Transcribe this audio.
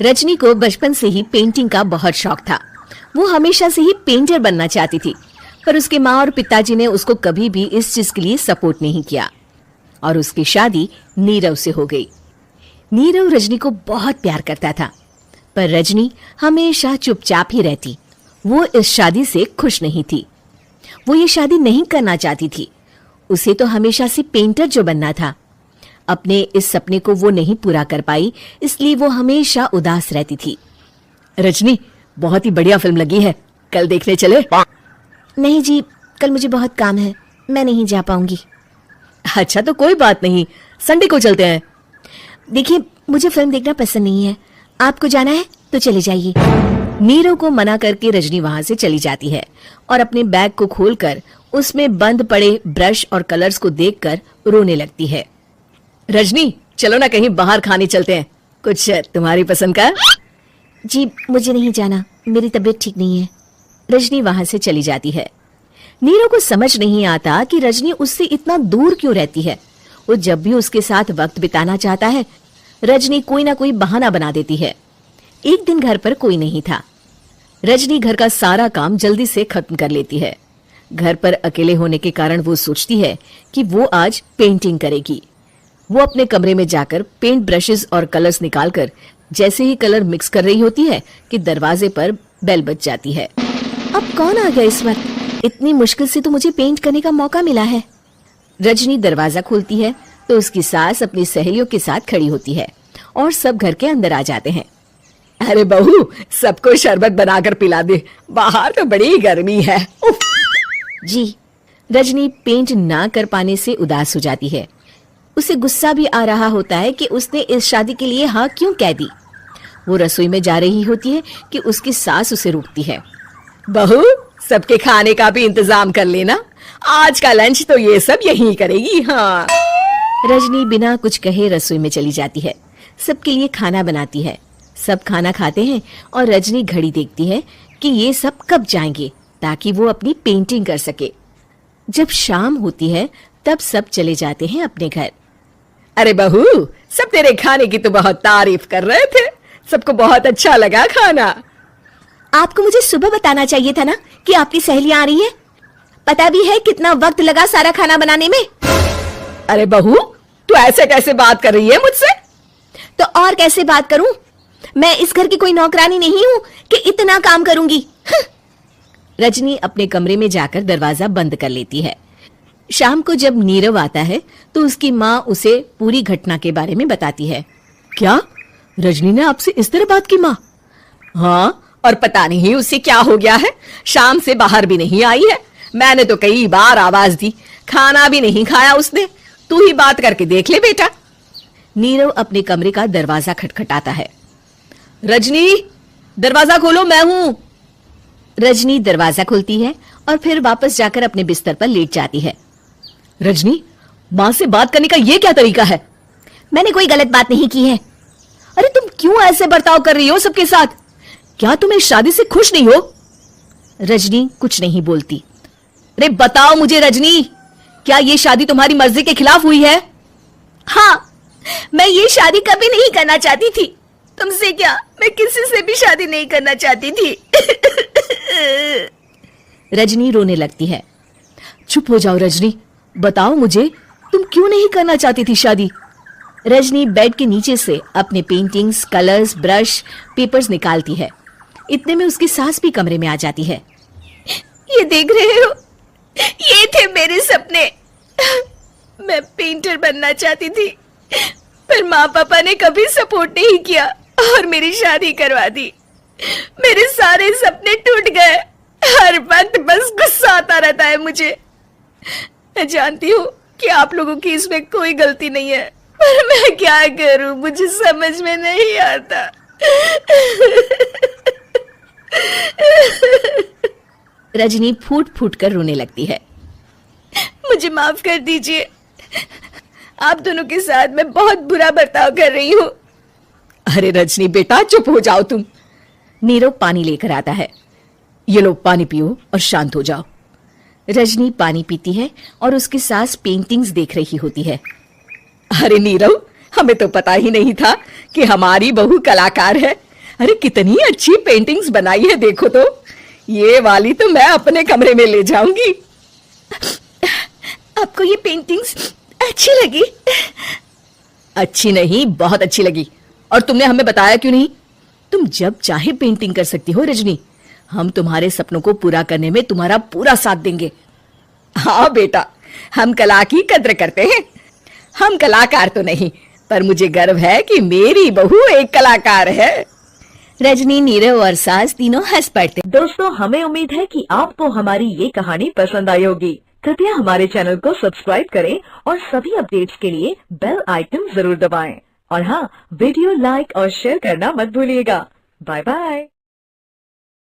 रजनी को बचपन से ही पेंटिंग का बहुत शौक था। वो हमेशा से ही पेंटर बनना चाहती थी, पर उसके माँ और पिताजी ने उसको कभी भी इस चीज के लिए सपोर्ट नहीं किया और उसकी शादी नीरव से हो गई। नीरव रजनी को बहुत प्यार करता था, पर रजनी हमेशा चुपचाप ही रहती। वो इस शादी से खुश नहीं थी। वो ये शादी नहीं करना चाहती थी। उसे तो हमेशा से पेंटर जो बनना था। अपने इस सपने को वो नहीं पूरा कर पाई, इसलिए वो हमेशा उदास रहती थी। रजनी, बहुत ही बढ़िया फिल्म लगी है, कल देखने चले? नहीं जी, कल मुझे बहुत काम है, मैं नहीं जा पाऊंगी। अच्छा तो कोई बात नहीं, संडे को चलते हैं। देखिए, मुझे फिल्म देखना पसंद नहीं है। आपको जाना है तो चले जाइए। नीरव को मना करके रजनी वहां से चली जाती है और अपने बैग को खोलकर उसमें बंद पड़े ब्रश और कलर्स को देखकर रोने लगती है। रजनी, चलो ना कहीं बाहर खाने चलते हैं, कुछ तुम्हारी पसंद का। जी, मुझे नहीं जाना, मेरी तबीयत ठीक नहीं है। रजनी वहां से चली जाती है। नीरव को समझ नहीं आता कि रजनी उससे इतना दूर क्यों रहती है। वो जब भी उसके साथ वक्त बिताना चाहता है, रजनी कोई ना कोई बहाना बना देती है। एक दिन घर पर कोई नहीं था। रजनी घर का सारा काम जल्दी से खत्म कर लेती है। घर पर अकेले होने के कारण वो सोचती है कि वो आज पेंटिंग करेगी। वो अपने कमरे में जाकर पेंट ब्रशेस और कलर्स निकालकर जैसे ही कलर मिक्स कर रही होती है कि दरवाजे पर बेल बज जाती है। अब कौन आ गया इस वक्त? इतनी मुश्किल से तो मुझे पेंट करने का मौका मिला है। रजनी दरवाजा खोलती है तो उसकी सास अपनी सहेलियों के साथ खड़ी होती है और सब घर के अंदर आ जाते हैं। अरे बहू, सबको शरबत बनाकर पिला दे, बाहर तो बड़ी गर्मी है। जी। रजनी पेंट ना कर पाने से उदास हो जाती है। उसे गुस्सा भी आ रहा होता है कि उसने इस शादी के लिए हाँ क्यों कह दी। वो रसोई में जा रही होती है कि उसकी सास उसे रोकती है। बहू, सबके खाने का भी इंतजाम कर लेना, आज का लंच तो ये सब यहीं करेगी। हाँ। रजनी बिना कुछ कहे रसोई में चली जाती है। सबके लिए खाना बनाती है। सब खाना खाते हैं और रजनी घड़ी देखती है कि ये सब कब जाएंगे ताकि वो अपनी पेंटिंग कर सके। जब शाम होती है तब सब चले जाते हैं अपने घर। अरे बहू, सब तेरे खाने की तो बहुत तारीफ कर रहे थे, सबको बहुत अच्छा लगा खाना। आपको मुझे सुबह बताना चाहिए था ना कि आपकी सहेलियां आ रही है। पता भी है कितना वक्त लगा सारा खाना बनाने में। अरे बहू, तू ऐसे कैसे बात कर रही है मुझसे? तो और कैसे बात करूं? मैं इस घर की कोई नौकरानी नहीं हूं कि इतना काम करूंगी। रजनी अपने कमरे में जाकर दरवाजा बंद कर लेती है। शाम को जब नीरव आता है तो उसकी माँ उसे पूरी घटना के बारे में बताती है। क्या? रजनी ने आपसे इस तरह बात की माँ? हाँ, और पता नहीं उसे क्या हो गया है, शाम से बाहर भी नहीं आई है। मैंने तो कई बार आवाज दी, खाना भी नहीं खाया उसने। तू ही बात करके देख ले बेटा। नीरव अपने कमरे का दरवाजा खटखटाता है। रजनी, दरवाजा खोलो, मैं हूं। रजनी दरवाजा खोलती है और फिर वापस जाकर अपने बिस्तर पर लेट जाती है। रजनी, माँ से बात करने का ये क्या तरीका है? मैंने कोई गलत बात नहीं की है। अरे तुम क्यों ऐसे बर्ताव कर रही हो सबके साथ? क्या तुम इस शादी से खुश नहीं हो? रजनी कुछ नहीं बोलती। अरे बताओ मुझे रजनी, क्या ये शादी तुम्हारी मर्जी के खिलाफ हुई है? हाँ, मैं ये शादी कभी नहीं करना चाहती थी। तुमसे क्या, मैं किसी से भी शादी नहीं करना चाहती थी। रजनी रोने लगती है। चुप हो जाओ रजनी, बताओ मुझे, तुम क्यों नहीं करना चाहती थी शादी? रजनी बेड के नीचे से अपने पेंटिंग्स, कलर्स, ब्रश, पेपर्स निकालती है। इतने में उसकी सास भी कमरे में आ जाती है। ये देख रहे हो, ये थे मेरे सपने। मैं पेंटर बनना चाहती थी, पर माँ पापा ने कभी सपोर्ट नहीं किया और मेरी शादी करवा दी। मेरे सारे सपने टूट गए। हर वक्त बस गुस्सा आता रहता है मुझे। मैं जानती हूँ कि आप लोगों की इसमें कोई गलती नहीं है, पर मैं क्या करूं, मुझे समझ में नहीं आता। रजनी फूट फूट कर रोने लगती है। मुझे माफ कर दीजिए, आप दोनों के साथ मैं बहुत बुरा बर्ताव कर रही हूँ। अरे रजनी बेटा, चुप हो जाओ तुम। नीरव पानी लेकर आता है। ये लो पानी पियो और शांत हो जाओ। रजनी पानी पीती है और उसकी सास पेंटिंग्स देख रही होती है। अरे नीरव, हमें तो पता ही नहीं था कि हमारी बहू कलाकार है। अरे कितनी अच्छी पेंटिंग्स बनाई है, देखो तो। ये वाली तो मैं अपने कमरे में ले जाऊंगी। आपको ये पेंटिंग्स अच्छी लगी? अच्छी नहीं, बहुत अच्छी लगी। और तुमने हमें बताया क्यों नहीं? तुम जब चाहे पेंटिंग कर सकती हो रजनी। हम तुम्हारे सपनों को पूरा करने में तुम्हारा पूरा साथ देंगे। हाँ बेटा, हम कला की कद्र करते हैं। हम कलाकार तो नहीं, पर मुझे गर्व है कि मेरी बहू एक कलाकार है। रजनी, नीरव और सास तीनों हंस पड़ते। दोस्तों, हमें उम्मीद है कि आपको हमारी ये कहानी पसंद आई होगी। कृपया हमारे चैनल को सब्सक्राइब करें और सभी अपडेट्स के लिए बेल आइकन जरूर दबाएं। और हाँ, वीडियो लाइक और शेयर करना मत भूलिएगा। Bye bye.